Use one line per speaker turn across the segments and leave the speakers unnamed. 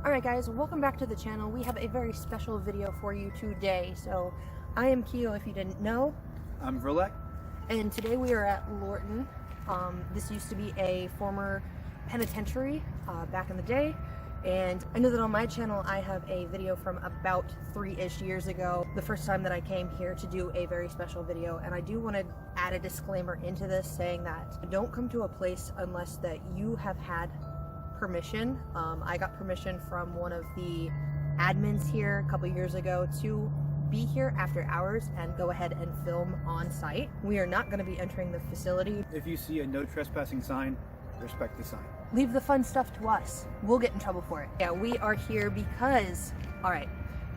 Alright guys, welcome back to the channel. We have a very special video for you today. So, I am Keyo if you didn't know.
I'm Verlek.
And today we are at Lorton. This used to be a former penitentiary back in the day. And I know that on my channel I have a video from about 3-ish years ago, the first time that I came here to do a very special video. And I do want to add a disclaimer into this saying that don't come to a place unless that you have had permission. I got permission from one of the admins here a couple years ago to be here after hours and go ahead and film on site. We are not going to be entering the facility.
If you see a no trespassing sign, respect the sign.
Leave the fun stuff to us. We'll get in trouble for it. Yeah, we are here because, alright,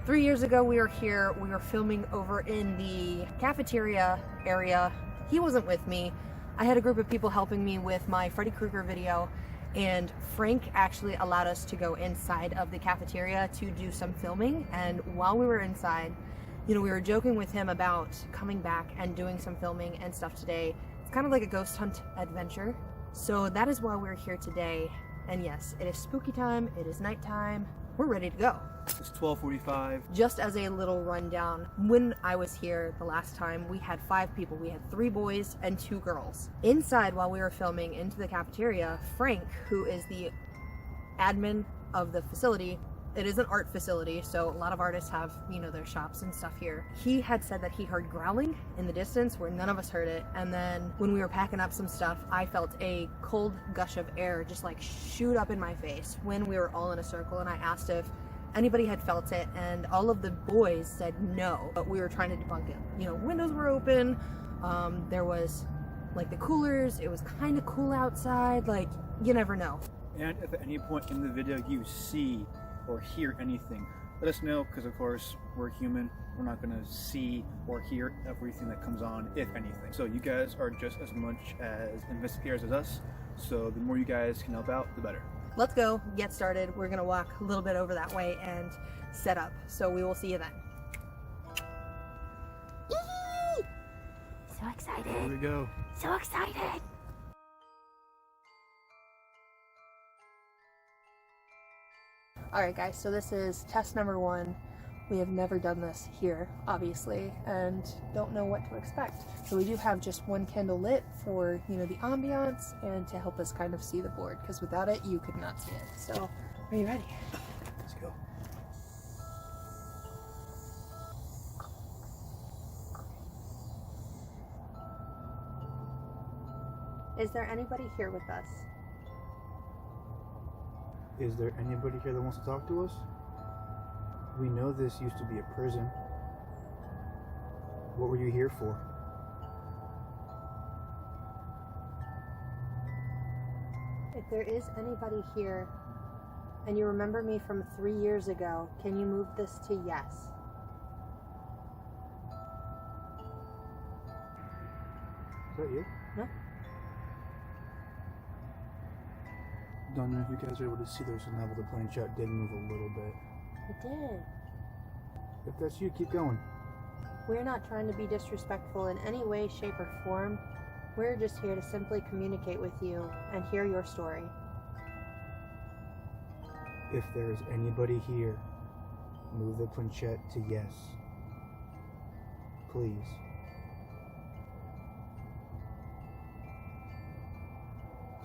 3 years ago we were here. We were filming over in the cafeteria area. He wasn't with me. I had a group of people helping me with my Freddy Krueger video. And Frank actually allowed us to go inside of the cafeteria to do some filming. And while we were inside, you know, we were joking with him about coming back and doing some filming and stuff today. It's kind of like a ghost hunt adventure. So that is why we're here today. And yes, it is spooky time. It is nighttime. We're ready to go.
It's 12:45.
Just as a little rundown, when I was here the last time, we had 5 people. We had 3 boys and 2 girls. Inside, while we were filming into the cafeteria, Frank, who is the admin of the facility, it is an art facility, so a lot of artists have, you know, their shops and stuff here. He had said that he heard growling in the distance where none of us heard it. And then when we were packing up some stuff, I felt a cold gush of air just like shoot up in my face when we were all in a circle. And I asked if anybody had felt it, and all of the boys said no, but we were trying to debunk it. You know, windows were open, there was like the coolers, it was kind of cool outside, like you never know.
And if at any point in the video you see or hear anything, let us know, because of course we're human. We're not going to see or hear everything that comes on, if anything. So you guys are just as much as investigators as us, so the more you guys can help out, the better.
Let's go, get started. We're gonna walk a little bit over that way and set up. So we will see you then. Yee! So excited.
Here we go.
So excited. Alright guys, so this is test number 1. We have never done this here, obviously, and don't know what to expect. So we do have just 1 candle lit for, you know, the ambiance and to help us kind of see the board, because without it, you could not see it. So, are you ready?
Let's go.
Is there anybody here with us?
Is there anybody here that wants to talk to us? We know this used to be a prison. What were you here for?
If there is anybody here, and you remember me from 3 years ago, can you move this to yes?
Is that you?
No?
Don't know if you guys are able to see this and how the planchette did move a little bit.
It did.
If that's you, keep going.
We're not trying to be disrespectful in any way, shape, or form. We're just here to simply communicate with you and hear your story.
If there is anybody here, move the planchette to yes. Please.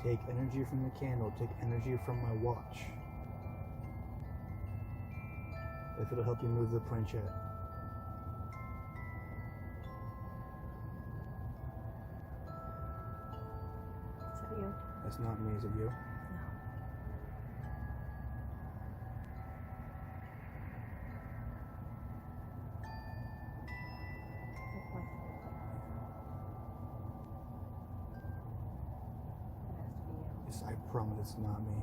Take energy from the candle, take energy from my watch. If it'll help you move the planchette.
Is that you?
That's not me, is it you?
No.
Yes, I promise it's not me.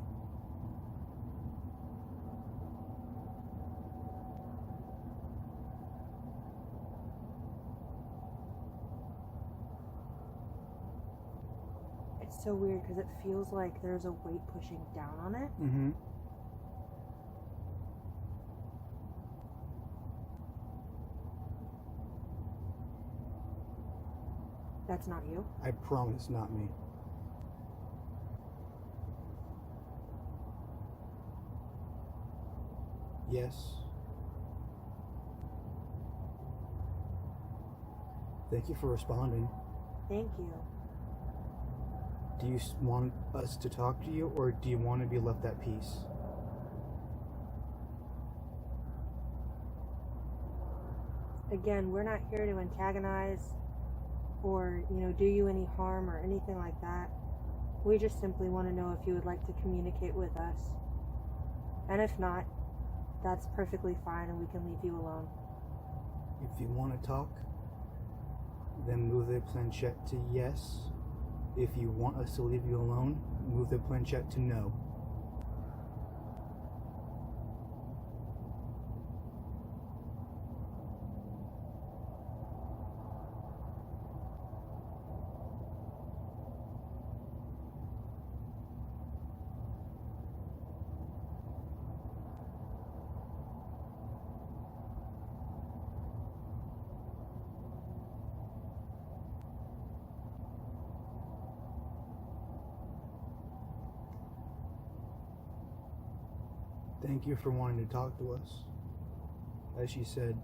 It's so weird because it feels like there's a weight pushing down on it.
Mm-hmm.
That's not you?
I promise it's not me. Yes. Thank you for responding.
Thank you.
Do you want us to talk to you, or do you want to be left at peace?
Again, we're not here to antagonize or, do you any harm or anything like that. We just simply want to know if you would like to communicate with us. And if not, that's perfectly fine and we can leave you alone.
If you want to talk, then move the planchette to yes. If you want us to leave you alone, move the planchette to no. Thank you for wanting to talk to us. As she said,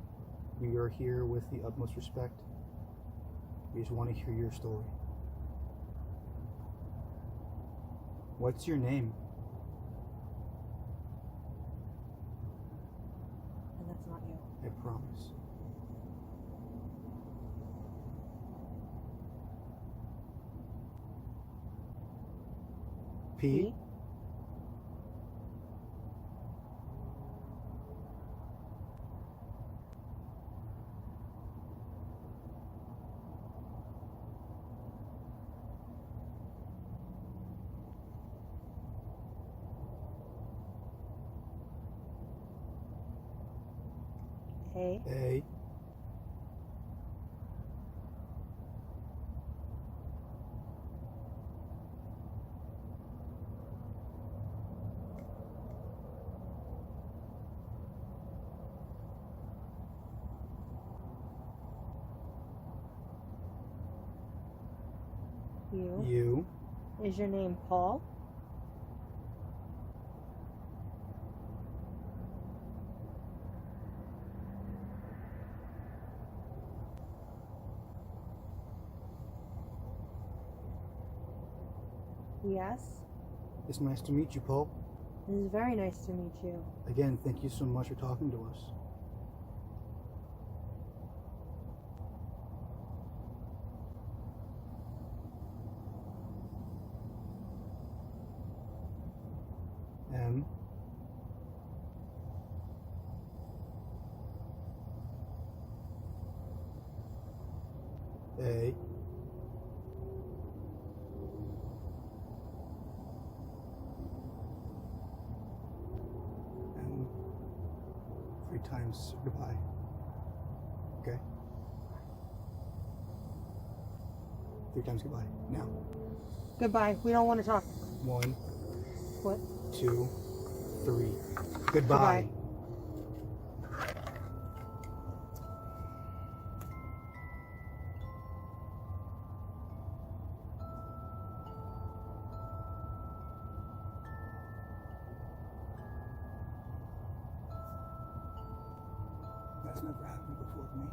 we are here with the utmost respect. We just want to hear your story. What's your name?
And that's not you.
I promise. P?
A.
A.
U.
U.
Is your name Paul? Yes.
It's nice to meet you, Paul.
It is very nice to meet you.
Again, thank you so much for talking to us. M. A. And 3 times goodbye. Okay? 3 times goodbye. Now.
Goodbye. We don't want to talk.
1,
What?
2, 3. Goodbye. That's never happened before to me.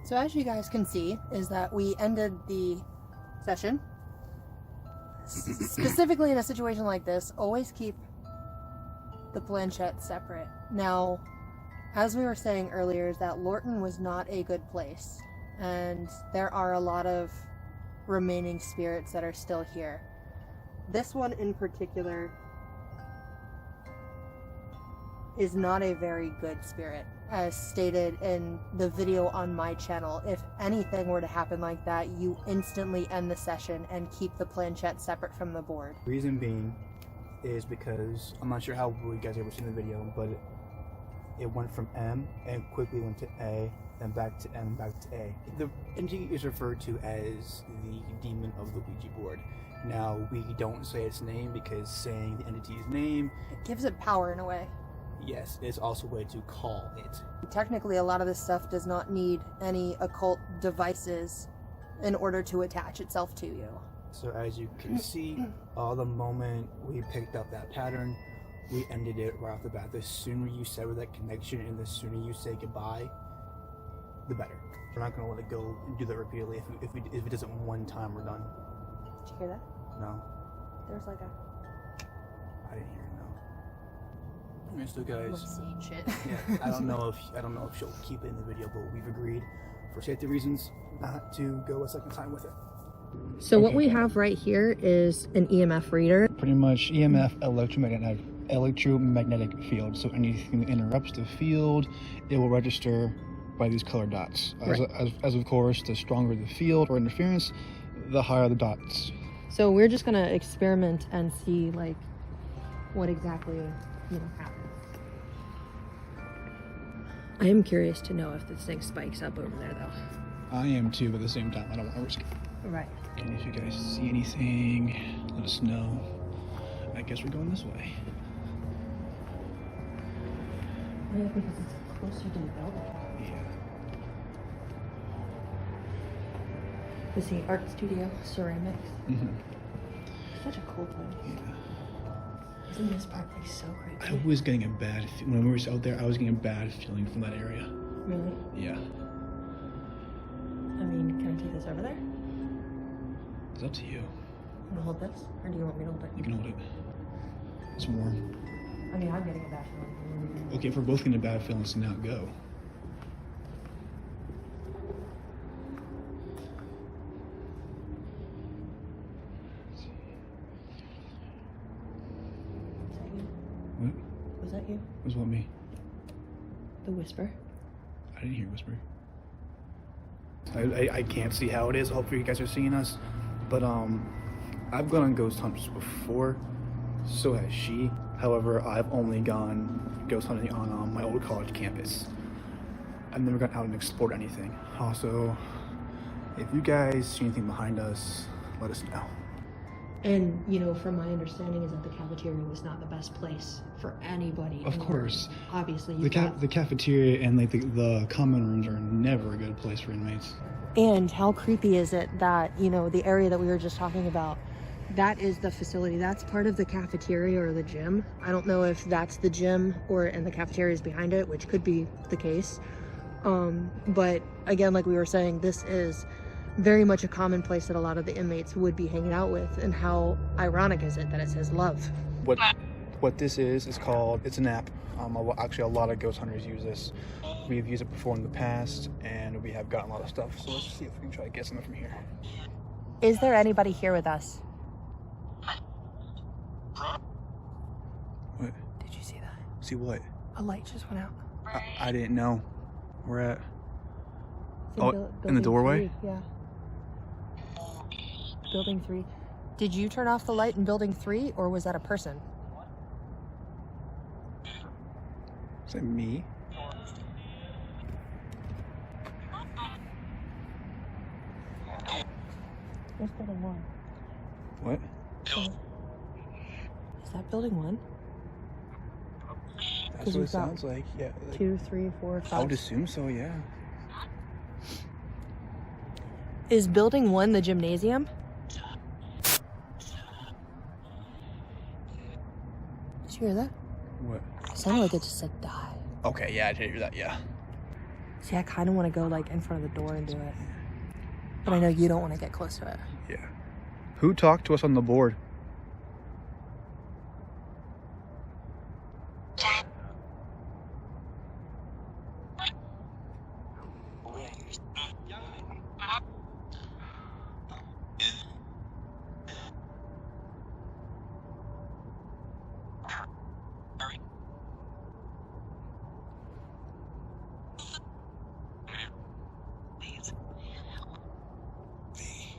So as you guys can see, is that we ended the session. Specifically in a situation like this, always keep the planchette separate. Now, as we were saying earlier, is that Lorton was not a good place, and there are a lot of remaining spirits that are still here. This one in particular is not a very good spirit. As stated in the video on my channel, if anything were to happen like that, you instantly end the session and keep the planchette separate from the board.
Reason being is because, I'm not sure how well you guys ever seen the video, but it went from M and quickly went to A, then back to M, back to A. The entity is referred to as the demon of the Ouija board. Now, we don't say its name because saying the entity's name,
It gives it power in a way.
yes, is also a way to call it.
Technically, a lot of this stuff does not need any occult devices in order to attach itself to you.
So as you can see, the moment we picked up that pattern,
we ended it right off the bat. The sooner you sever that connection and the sooner you say goodbye, the better. We're not gonna let it go and do that repeatedly. If it doesn't one time, we're done.
Did you hear that?
No,
There's like a
I didn't hear it. No. Alright, so guys,
seeing shit.
yeah, I don't know if she'll keep it in the video, but we've agreed for safety reasons not to go a second time with it.
So what we have right here is an EMF reader.
Pretty much EMF, electromagnetic field. So anything that interrupts the field, it will register by these color dots. As of course, the stronger the field or interference, the higher the dots.
So we're just gonna experiment and see like what exactly happens. I am curious to know if this thing spikes up over there though.
I am too, but at the same time, I don't want to risk it.
Right.
And if you guys see anything, let us know. I guess we're going this way.
Yeah, because it's closer to the building.
Yeah.
Is the art studio ceramics?
Mm-hmm.
Such a cool place.
Yeah.
Isn't this park like so creepy?
I was getting a bad when we were out there. I was getting a bad feeling from that area.
Really?
Yeah.
I mean, can I take this over there?
It's up to you.
You want to hold this? Or do you want me to hold it?
You can hold it. It's warm.
I mean, I'm getting a bad feeling.
Okay, if we're both getting a bad feeling, so now go. What?
Was that you?
Was what me?
The whisper?
I didn't hear a whisper.
I can't see how it is. Hopefully you guys are seeing us. But I've gone on ghost hunts before, so has she. However, I've only gone ghost hunting on my old college campus. I've never gone out and explored anything. Also, if you guys see anything behind us, let us know.
And, from my understanding is that the cafeteria was not the best place for anybody.
Of course.
Obviously.
The cafeteria and like the common rooms are never a good place for inmates.
And how creepy is it that, the area that we were just talking about, that is the facility. That's part of the cafeteria or the gym. I don't know if that's the gym and the cafeteria is behind it, which could be the case. But again, like we were saying, this is very much a common place that a lot of the inmates would be hanging out with. And how ironic is it that it says love?
What this is called, it's an app. Actually, a lot of ghost hunters use this. We've used it before in the past, and we have gotten a lot of stuff. So let's see if we can try to get something from here.
Is there anybody here with us?
What?
Did you see that?
See what?
A light just went out.
I didn't know. We're at...
It's
in the doorway?
3, yeah. Building 3. Did you turn off the light in building 3, or was that a person?
Is that me?
Where's building 1?
What?
Is that building 1?
That's what it sounds like. Yeah. Like,
2, 3, 4, 5.
I would assume so, yeah.
Is building 1 the gymnasium? Did you hear that?
What?
It sounded like it just said die.
Okay, yeah, I did hear that, yeah.
See, I kind of want to go like in front of the door and do it. But I know you don't want to get close to it.
Yeah. Who talked to us on the board?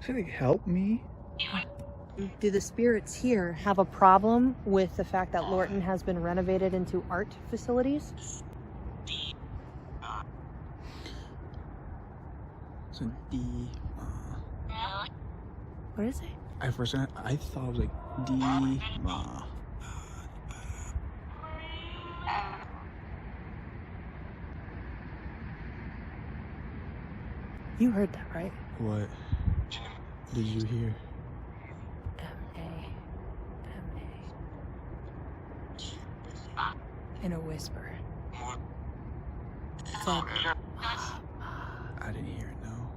Say, help me?
Do the spirits here have a problem with the fact that Lorton has been renovated into art facilities?
It's a D.
What is it?
I thought it was like D.
You heard that, right?
What did you hear?
M-A. in a whisper. Said,
I didn't hear it, no.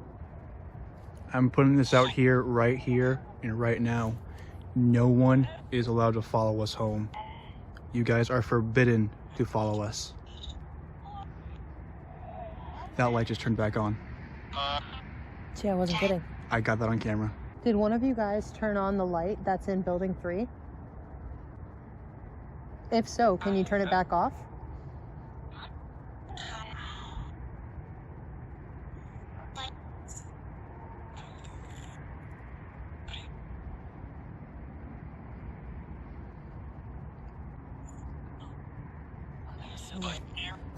I'm putting this out here, and right now. No one is allowed to follow us home. You guys are forbidden to follow us. That light just turned back on.
gee, I wasn't kidding.
I got that on camera.
Did one of you guys turn on the light that's in building 3? If so, can you turn it back off?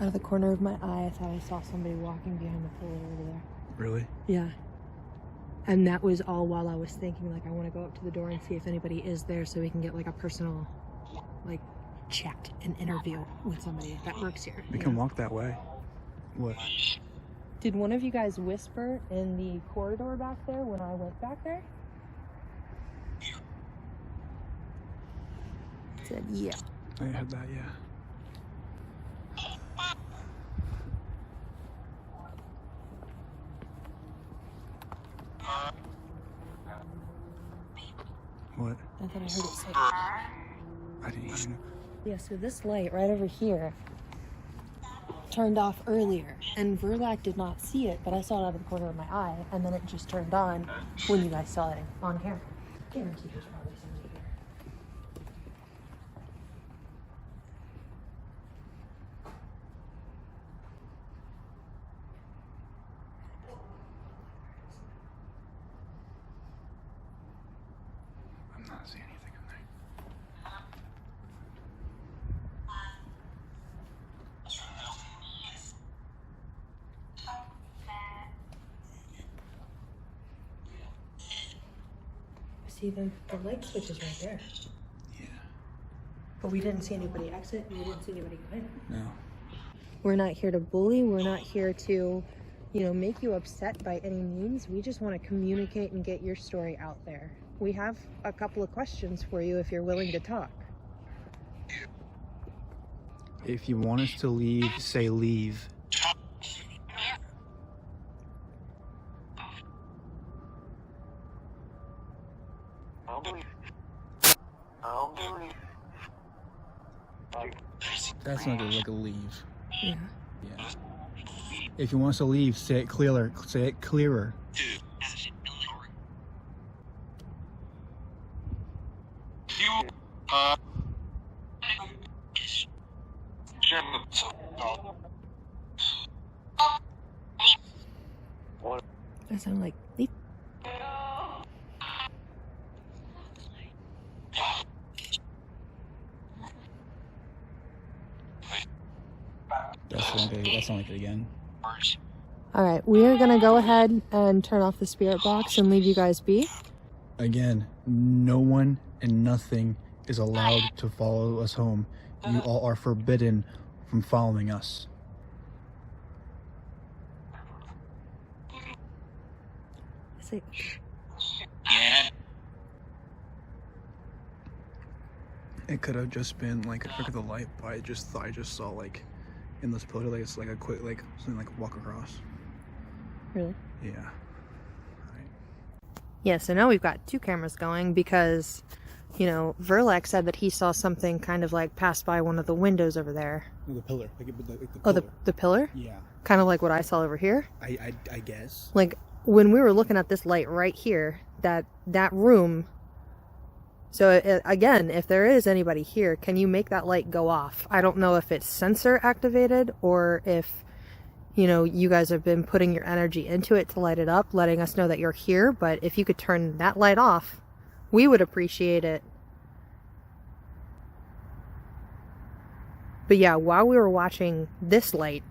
Out of the corner of my eye, I thought I saw somebody walking behind the pillar over there.
Really?
Yeah. And that was all while I was thinking, like, I want to go up to the door and see if anybody is there so we can get, like, a personal, like, chat and interview with somebody that works here.
We can walk that way. What?
Did one of you guys whisper in the corridor back there when I went back there? Said, yeah.
I heard that, yeah. What?
I thought I heard it say.
I didn't even know.
Yeah, so this light right over here turned off earlier, and Verlac did not see it, but I saw it out of the corner of my eye, and then it just turned on when you guys saw it on camera. Guaranteed there's probably somebody here.
I'm not seeing anything in there.
See, the light switch is right there.
Yeah.
But we didn't see anybody exit, and we didn't see anybody go in.
No.
We're not here to bully. We're not here to, make you upset by any means. We just want to communicate and get your story out there. We have a couple of questions for you if you're willing to talk.
If you want us to leave, say leave. That's not like a leave.
Yeah.
Yeah. If you want us to leave, say it clearer. Say it clearer.
That sound like leave.
That's not like it again.
All right, we are gonna go ahead and turn off the spirit box and leave you guys be.
Again, no one and nothing is allowed to follow us home. You all are forbidden from following us.
Say,
It could have just been like a trick of the light, but I just saw like in this pillar, like it's like a quick like something like walk across.
really?
Yeah.
Yeah, so now we've got 2 cameras going because, Verlac said that he saw something kind of like pass by one of the windows over there.
No, the pillar, like the
Oh, the pillar?
Yeah.
Kind of like what I saw over here?
I guess.
Like, when we were looking at this light right here, that room... So, again, if there is anybody here, can you make that light go off? I don't know if it's sensor activated or if, you guys have been putting your energy into it to light it up, letting us know that you're here. But if you could turn that light off, we would appreciate it. But yeah, while we were watching this light,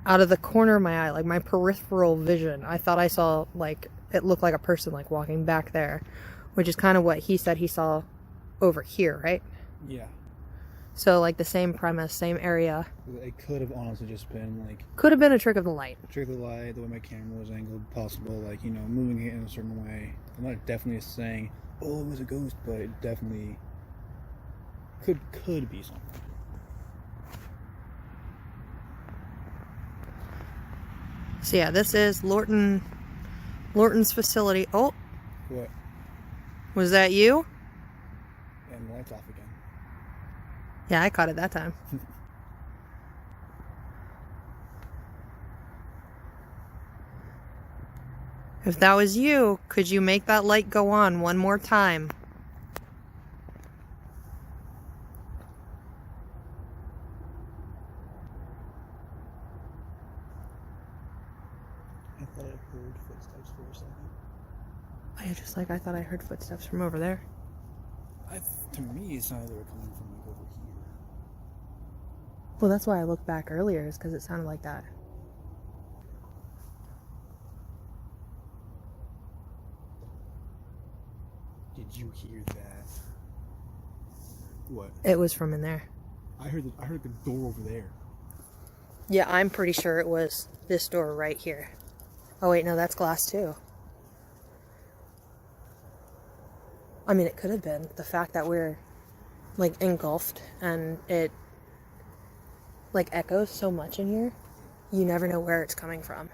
out of the corner of my eye, like my peripheral vision, I thought I saw, like, it looked like a person, like, walking back there. Which is kind of what he said he saw over here, right?
Yeah.
So, like, the same premise, same area.
It could have honestly just been like
Could have been a trick of the light.
trick of the light, the way my camera was angled, possible, like, moving it in a certain way. I'm not definitely saying, oh, it was a ghost, but it definitely could be something.
So yeah, this is Lorton's facility. Oh,
What?
was that you?
And the lights off again.
Yeah, I caught it that time. If that was you, could you make that light go on one more time?
I thought I heard footsteps for a second.
I thought I heard footsteps from over there.
To me, it sounded like they were coming from like over here.
Well, that's why I looked back earlier, is because it sounded like that.
Did you hear that? What?
It was from in there.
I heard the door over there.
Yeah, I'm pretty sure it was this door right here. Oh wait, no, that's glass too. I mean, it could have been. The fact that we're like engulfed and it like echoes so much in here, you never know where it's coming from.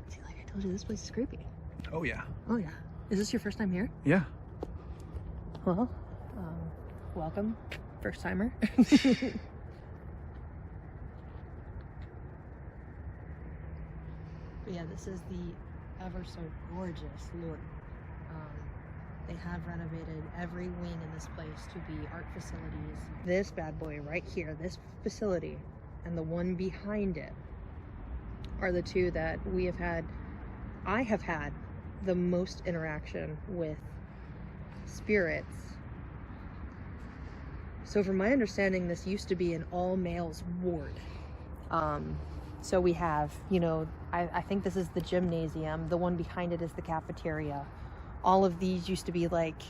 See, like I told you, this place is creepy.
Oh yeah.
Oh yeah. Is this your first time here?
Yeah.
Well, welcome, first timer. But yeah, this is the ever so gorgeous Lorton. They have renovated every wing in this place to be art facilities. This bad boy right here, this facility, and the one behind it are the two that I have had the most interaction with spirits. So from my understanding, this used to be an all-males ward. So we have, I think this is the gymnasium. The one behind it is the cafeteria. All of these used to be like,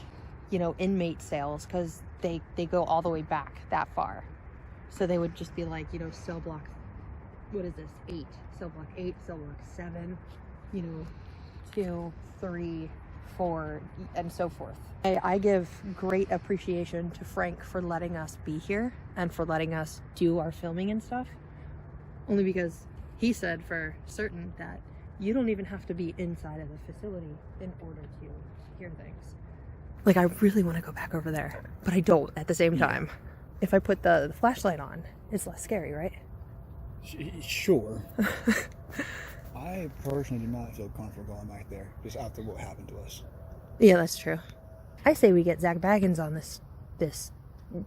inmate cells, because they go all the way back that far. So they would just be like, cell block, what is this, 8, cell block 8, cell block 7, 2, 3, 4, and so forth. I give great appreciation to Frank for letting us be here and for letting us do our filming and stuff. Only because he said for certain that you don't even have to be inside of the facility in order to hear things. Like, I really want to go back over there, but I don't at the same time. If I put the flashlight on, it's less scary, right?
Sure. I personally do not feel comfortable going back there, just after what happened to us.
Yeah, that's true. I say we get Zach Baggins on this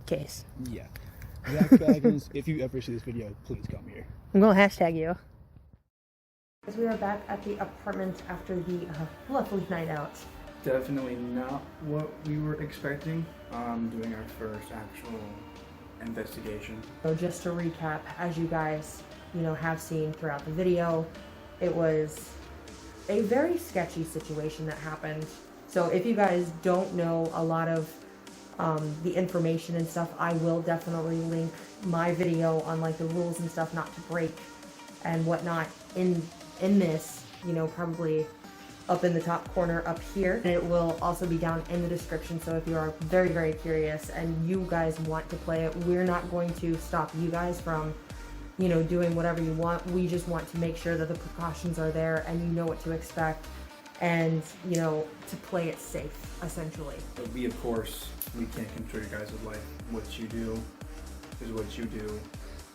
case.
Yeah. Zach Baggins, if you ever see this video, please come here.
I'm going to hashtag you. As we are back at the apartment after the lovely night out.
Definitely not what we were expecting. Doing our first actual investigation.
So just to recap, as you guys, have seen throughout the video, it was a very sketchy situation that happened. So if you guys don't know a lot of the information and stuff, I will definitely link my video on like the rules and stuff not to break and whatnot in this, probably up in the top corner up here. And it will also be down in the description. So if you are very, very curious and you guys want to play it, we're not going to stop you guys from, doing whatever you want. We just want to make sure that the precautions are there and you know what to expect and, to play it safe, essentially.
But we, of course, we can't control your guys' life. What you do is what you do.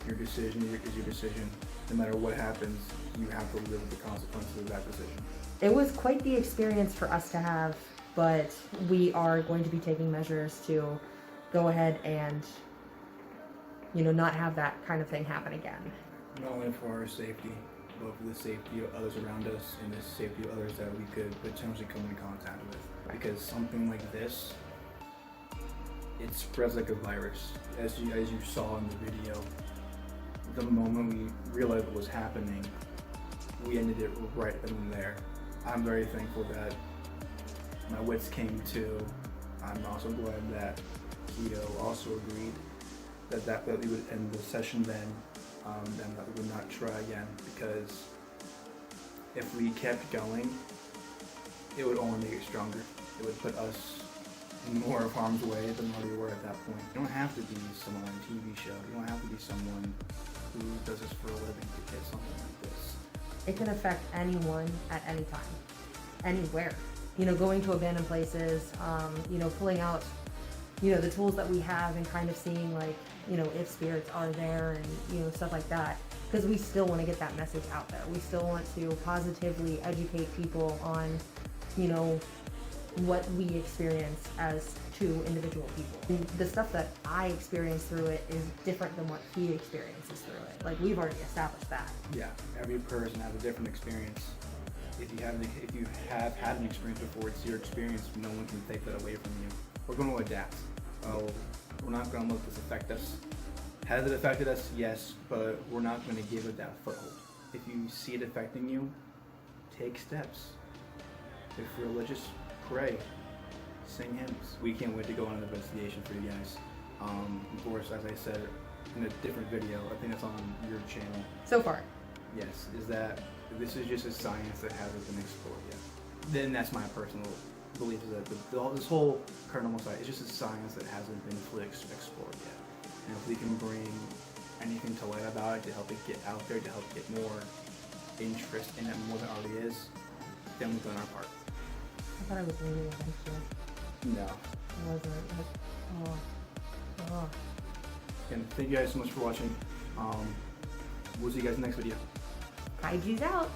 Your decision is your decision. No matter what happens, you have to live with the consequences of that decision.
It was quite the experience for us to have, but we are going to be taking measures to go ahead and, not have that kind of thing happen again.
Not only for our safety, but for the safety of others around us and the safety of others that we could potentially come in contact with. Because something like this, it spreads like a virus. As you saw in the video, the moment we realized what was happening, we ended it right then and there. I'm very thankful that my wits came to. I'm also glad that Keyo also agreed that we would end the session then, and that we would not try again, because if we kept going, it would only make it stronger. It would put us
in more of harm's way than what we were at that point. You don't have to be someone on a TV show. You don't have to be someone who does this for a living to get something like this.
It can affect anyone at any time, anywhere. You know, going to abandoned places, you know, pulling out, you know, the tools that we have and kind of seeing like, you know, if spirits are there and, you know, stuff like that. Because we still want to get that message out there. We still want to positively educate people on, you know, what we experience as two individual people. And the stuff that I experience through it is different than what he experiences through it. Like, we've already established that.
Yeah, every person has a different experience. If you have had an experience before, it's your experience. No one can take that away from you. We're going to adapt. We're not going to let this affect us. Has it affected us? Yes, but we're not going to give it that foothold. If you see it affecting you, take steps. If you're religious, pray. Sing hymns. We can't wait to go on an investigation for you guys. Of course, as I said in a different video, I think it's on your channel.
So far.
Yes, is that this is just a science that hasn't been explored yet. Then that's my personal belief, is that this whole paranormal side is just a science that hasn't been fully explored yet. And if we can bring anything to light about it, to help it get out there, to help get more interest in it more than it already is, then we've done our part.
I thought I was leaving eventually.
No.
I wasn't. Oh.
And thank you guys so much for watching. We'll see you guys in the next video.
Kaiju's out.